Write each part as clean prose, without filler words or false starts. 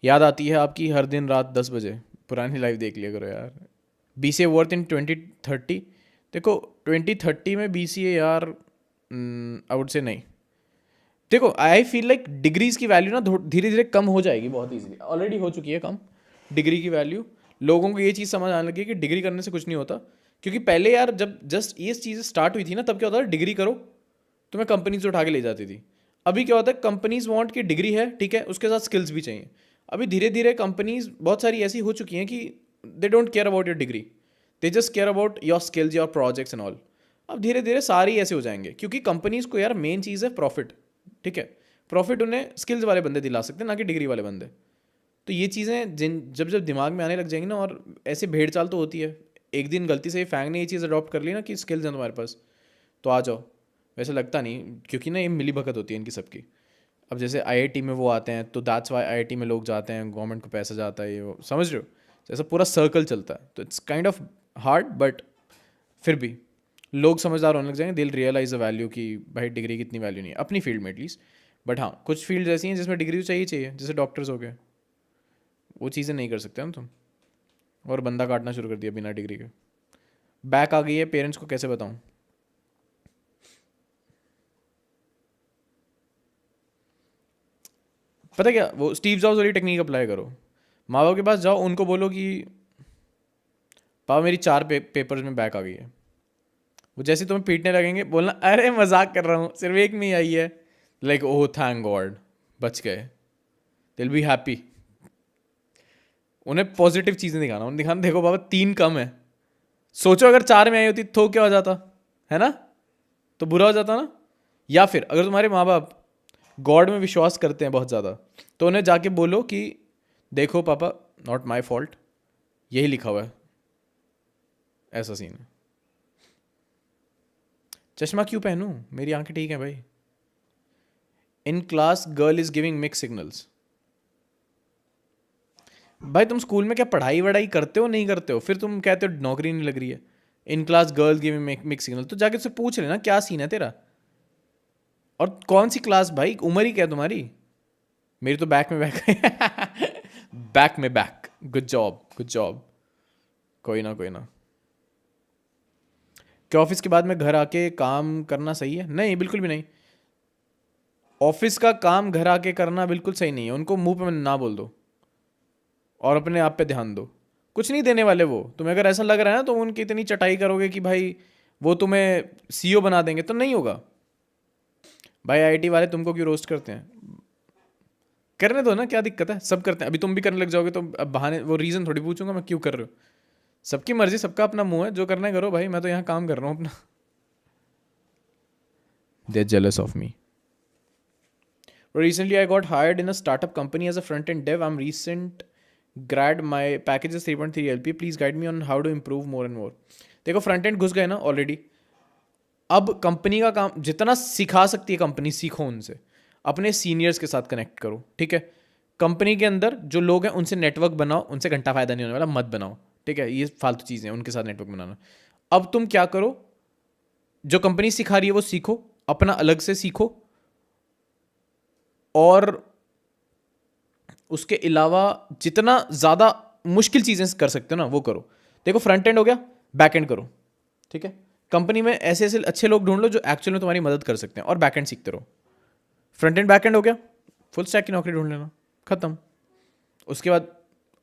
याद आती है आपकी हर दिन रात 10 बजे, पुरानी लाइफ देख लिया करो यार। B C A worth in 2030। देखो 2030 में बी सी ए यार, आई वुड से नहीं। देखो आई फील लाइक डिग्रीज की वैल्यू ना धीरे धीरे कम हो जाएगी, बहुत ईजिली ऑलरेडी हो चुकी है कम डिग्री की वैल्यू। लोगों को ये चीज़ समझ आने लगी कि डिग्री करने से कुछ नहीं होता। क्योंकि पहले यार जब जस्ट ये चीज़ स्टार्ट हुई थी ना, तब क्या होता था, डिग्री करो तुम्हें कंपनीज उठा के ले जाती थी। अभी क्या होता है, कंपनीज वांट की डिग्री है ठीक है, उसके साथ स्किल्स भी चाहिए। अभी धीरे धीरे कंपनीज बहुत सारी ऐसी हो चुकी हैं कि they don't care about your degree, they just care about your skills, your projects and all. अब धीरे धीरे सारे ही ऐसे हो जाएंगे, क्योंकि कंपनीज को यार मेन चीज़ है प्रॉफिट, ठीक है। प्रॉफिट उन्हें स्किल्स वाले बंदे दिला सकते हैं, ना कि डिग्री वाले बंदे। तो ये चीज़ें जिन जब जब दिमाग में आने लग जाएंगी ना, और ऐसे भेड़ चाल तो होती है, एक दिन गलती से फैंग ने ये चीज़ अडॉप्ट कर ली ना कि स्किल्स हैं तुम्हारे पास तो आ जाओ। वैसे लगता नहीं, क्योंकि ना ये मिली भगत होती है इनकी सबकी। अब जैसे आईआईटी में वो आते हैं तो दैट्स वाई आईआईटी में लोग जाते हैं, गवर्नमेंट को पैसा जाता है, ये वो समझ रहे हो, जैसा पूरा सर्कल चलता है। तो it's kind of hard, but फिर भी लोग समझदार होने लग जाएंगे, दिल रियलाइज द वैल्यू कि भाई डिग्री की इतनी वैल्यू नहीं है अपनी फील्ड में एटलीस्ट। बट हाँ, कुछ फील्ड ऐसी हैं जिसमें डिग्री तो चाहिए चाहिए, जैसे डॉक्टर्स हो गए, वो चीज़ें नहीं कर सकते ना तुम। और बंदा काटना शुरू कर दिया बिना डिग्री के। बैक आ गई है, पेरेंट्स को कैसे बताऊँ। पता क्या, वो स्टीव जॉब्स वाली टेक्निक अप्लाई करो। माँ बाप के पास जाओ, उनको बोलो कि पापा मेरी 4 पेपर्स में बैक आ गई है। वो जैसे तुम्हें पीटने लगेंगे, बोलना अरे मजाक कर रहा हूँ, सिर्फ एक में ही आई है। लाइक ओह थैंक गॉड, बच गए, दिल बी हैप्पी। उन्हें पॉजिटिव चीज़ें दिखाना, उन्हें दिखाना देखो बाबा 3 कम है। सोचो अगर 4 में आई होती तो क्या हो जाता, है ना, तो बुरा हो जाता ना। या फिर अगर तुम्हारे माँ बाप गॉड में विश्वास करते हैं बहुत ज़्यादा, तो उन्हें जाके बोलो कि देखो पापा, नॉट माई फॉल्ट, यही लिखा हुआ है, ऐसा सीन है। चश्मा क्यों पहनूं, मेरी आंखें ठीक हैं भाई। In class girl is giving mix signals. भाई तुम स्कूल में क्या पढ़ाई वढ़ाई करते हो नहीं करते हो, फिर तुम कहते हो नौकरी नहीं लग रही है। In class girl giving mix signal, तो जाके उससे पूछ लेना क्या सीन है तेरा। और कौन सी क्लास भाई, उम्र ही क्या है तुम्हारी। मेरी तो बैक में बैक है बैक में back, good job good job. कोई ना कोई ना। क्या ऑफिस के बाद में घर आके काम करना सही है? नहीं, बिल्कुल भी नहीं। ऑफिस का काम घर आके करना बिल्कुल सही नहीं है, उनको मुंह पे ना बोल दो और अपने आप पे ध्यान दो। कुछ नहीं देने वाले वो तुम्हें, अगर ऐसा लग रहा है ना तो उनकी इतनी चटाई करोगे कि भाई वो तुम्हें सीईओ बना देंगे, तो नहीं होगा। भाई आईआईटी वाले तुमको क्यों रोस्ट करते हैं, करने दो ना, क्या दिक्कत है, सब करते हैं। अभी तुम भी करने लग जाओगे तो अब बहाने, वो रीज़न थोड़ी पूछूंगा मैं क्यों कर रहे हो। सबकी मर्जी, सबका अपना मुंह है, जो करना है करो भाई, मैं तो यहाँ काम कर रहा हूँ अपना। They are jealous of me. Recently, I got hired in a startup company as a front-end dev. I'm recent grad. My package is 3.3 LP. Please guide me on how to improve more and more. देखो front end घुस गए ना already. अब company का काम जितना सिखा सकती है कंपनी, सीखो उनसे, अपने सीनियर्स के साथ कनेक्ट करो, ठीक है। कंपनी के अंदर जो लोग हैं उनसे नेटवर्क बनाओ, उनसे घंटा फायदा नहीं होने वाला, मत बनाओ, ठीक है। ये फालतू चीज़ें हैं उनके साथ नेटवर्क बनाना। अब तुम क्या करो, जो कंपनी सिखा रही है वो सीखो, अपना अलग से सीखो, और उसके अलावा जितना ज़्यादा मुश्किल चीज़ें कर सकते हो ना वो करो। देखो फ्रंट एंड हो गया, बैक एंड करो, ठीक है। कंपनी में ऐसे ऐसे अच्छे लोग ढूंढ लो जो एक्चुअल में तुम्हारी मदद कर सकते हैं, और बैक एंड सीखते रहो। फ्रंट एंड बैक एंड हो गया, फुल स्टैक की नौकरी ढूंढ लेना, खत्म। उसके बाद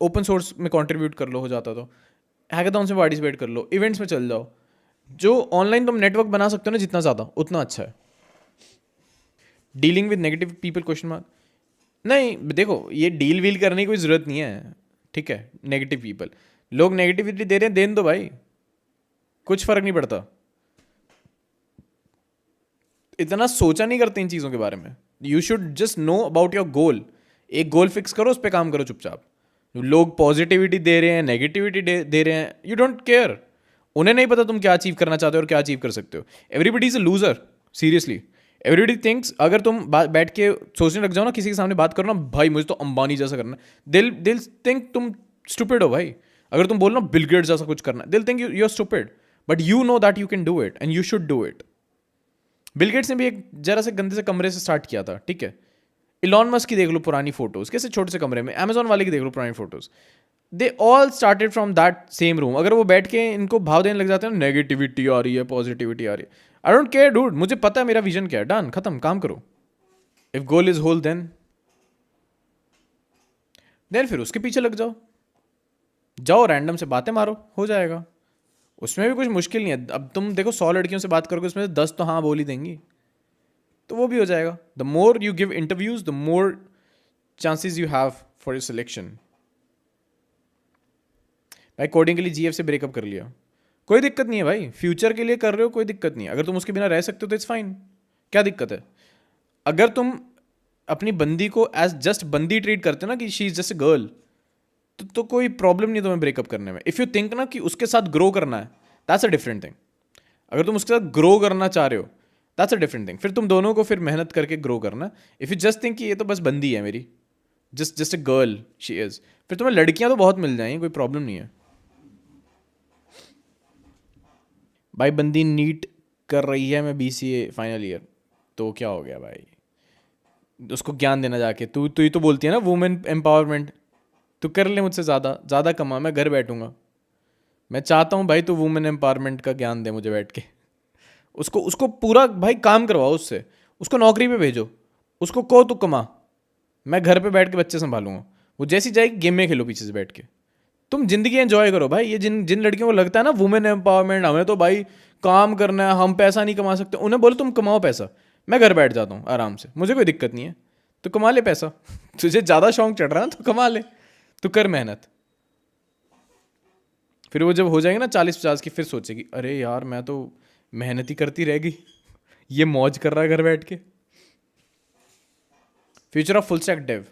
ओपन सोर्स में कंट्रीब्यूट कर लो, हो जाता तो हैकाथॉन्स में पार्टिसिपेट कर लो, इवेंट्स में चल जाओ। जो ऑनलाइन तुम नेटवर्क बना सकते हो ना जितना ज़्यादा, उतना अच्छा है। Dealing with negative people question mark. नहीं देखो, ये डील वील करने की कोई ज़रूरत नहीं है, ठीक है। नेगेटिव पीपल, लोग नेगेटिविटी दे रहे हैं, देन दो भाई, कुछ फ़र्क नहीं पड़ता। इतना सोचा नहीं करते इन चीज़ों के बारे में। You should just know about your goal. एक गोल फिक्स करो, उस पर काम करो चुपचाप। लोग पॉजिटिविटी दे रहे हैं, नेगेटिविटी दे रहे हैं, यू डोंट केयर। उन्हें नहीं पता तुम क्या अचीव करना चाहते हो और क्या अचीव कर सकते हो। Everybody is a loser, seriously. Everybody thinks, अगर तुम बैठ के सोचने लग जाओ ना, किसी के सामने बात करो ना, भाई मुझे तो अंबानी जैसा करना है, दिल दिल थिंक तुम स्टूपिड हो भाई। अगर तुम बोलो ना बिल गेट्स जैसा कुछ करना है, they'll think you are stupid, but you know that you can do it and you should do it. Bill Gates ने भी एक जरा से गंदे से कमरे से स्टार्ट किया था, ठीक है। इलॉन मस्क की देख लो पुरानी फोटोज, कैसे छोटे से कमरे में, अमेजोन वाले की देख लो पुरानी photos, they all started from that same room. अगर वो बैठ के इनको भाव देने लग जाते हैं, नेगेटिविटी आ रही है, पॉजिटिविटी आ रही है, आई डोंट केयर डूड, मुझे पता है मेरा विजन क्या है, डन, खत्म, काम करो। If goal is whole then फिर उसके पीछे लग जाओ, जाओ रैंडम से बातें मारो, हो जाएगा। उसमें भी कुछ मुश्किल नहीं है। अब तुम देखो 100 लड़कियों से बात करोगे, उसमें से 10 तो हाँ बोल ही देंगी, तो वो भी हो जाएगा। The more you give interviews, the more chances you have for your selection. भाई कोडिंग के लिए जीएफ से ब्रेकअप कर लिया, कोई दिक्कत नहीं है भाई, फ्यूचर के लिए कर रहे हो, कोई दिक्कत नहीं है। अगर तुम उसके बिना रह सकते हो तो इट्स फाइन, क्या दिक्कत है। अगर तुम अपनी बंदी को एज जस्ट बंदी ट्रीट करते हो ना, कि she is just a girl, तो कोई प्रॉब्लम नहीं तुम्हें ब्रेकअप करने में। इफ़ यू थिंक ना कि उसके साथ ग्रो करना है, दैट्स अ डिफरेंट थिंग। अगर तुम उसके साथ ग्रो करना चाह रहे हो, दैट्स अ डिफरेंट थिंग। फिर तुम दोनों को फिर मेहनत करके ग्रो करना। इफ़ यू जस्ट थिंक कि ये तो बस बंदी है मेरी, just just a girl she is, फिर तुम्हें लड़कियां तो बहुत मिल जाएंगी, कोई प्रॉब्लम नहीं है। भाई बंदी नीट कर रही है, मैं बीसीए फाइनल ईयर, तो क्या हो गया भाई, उसको ज्ञान देना जाके। तू ही तो बोलती है ना वुमेन एम्पावरमेंट, तू कर ले मुझसे ज़्यादा ज़्यादा कमा, मैं घर बैठूंगा। मैं चाहता हूँ भाई तू वुमेन एम्पावरमेंट का ज्ञान दे मुझे बैठ के। उसको उसको पूरा भाई काम करवाओ उससे, उसको नौकरी पे भेजो, उसको कहो तू कमा, मैं घर पे बैठ के बच्चे संभालूंगा। वो जैसी जाएगी गेम में खेलो पीछे से बैठ के, तुम जिंदगी एंजॉय करो भाई। ये जिन जिन लड़कियों को लगता है ना वुमेन एम्पावरमेंट, हमें तो भाई काम करना है, हम पैसा नहीं कमा सकते, उन्हें बोलो तुम कमाओ पैसा, मैं घर बैठ जाता हूँ आराम से, मुझे कोई दिक्कत नहीं है, तो कमा ले पैसा। तुझे ज़्यादा शौक चढ़ रहा है तो कमा ले, तो कर मेहनत। फिर वो जब हो जाएगी ना 40-50 की, फिर सोचेगी अरे यार मैं तो मेहनत ही करती रह गई, ये मौज कर रहा है घर बैठ के। Future of full stack dev,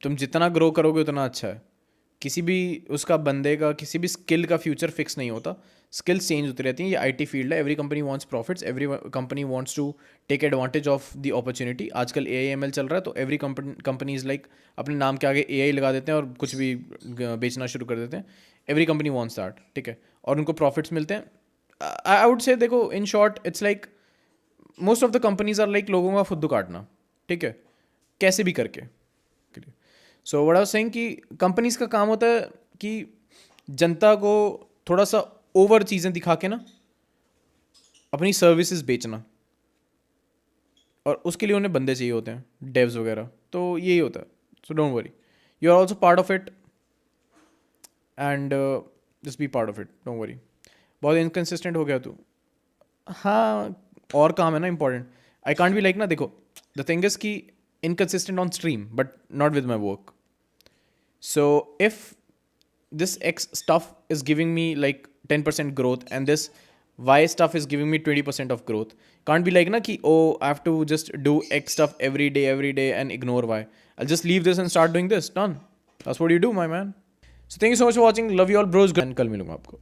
तुम जितना ग्रो करोगे उतना अच्छा है। किसी भी उसका बंदे का किसी भी स्किल का फ्यूचर फिक्स नहीं होता, स्किल्स चेंज होती रहती हैं। ये आईटी फील्ड है, every company wants profits, every company wants to take advantage of the opportunity. आजकल एआईएमएल चल रहा है, तो एवरी कंपनीज लाइक अपने नाम के आगे एआई लगा देते हैं और कुछ भी बेचना शुरू कर देते हैं। एवरी कंपनी वांट्स दैट, ठीक है, और उनको प्रॉफिट्स मिलते हैं। आई वुड से देखो in short it's like most of the companies are like लोगों का फुद्दू काटना, ठीक है, कैसे भी करके। So what I was saying कि कंपनीज का काम होता है कि जनता को थोड़ा सा ओवर चीज़ें दिखा के ना अपनी सर्विसेज बेचना, और उसके लिए उन्हें बंदे चाहिए होते हैं, डेव्स वगैरह, तो यही होता है। So don't worry, you are also part of it and just be part of it, don't worry. बहुत इनकन्सिस्टेंट हो गया तू, हाँ, और काम है ना important. I can't be like ना, देखो द थिंग इज कि inconsistent on stream but not with my work. So if this X stuff is giving me like 10% growth and this Y stuff is giving me 20% of growth, can't be like na ki oh I have to just do X stuff every day and ignore Y. I'll just leave this and start doing this. Done. That's what you do, my man. So thank you so much for watching. Love you all, bros. And कल मिलूंगा आपको.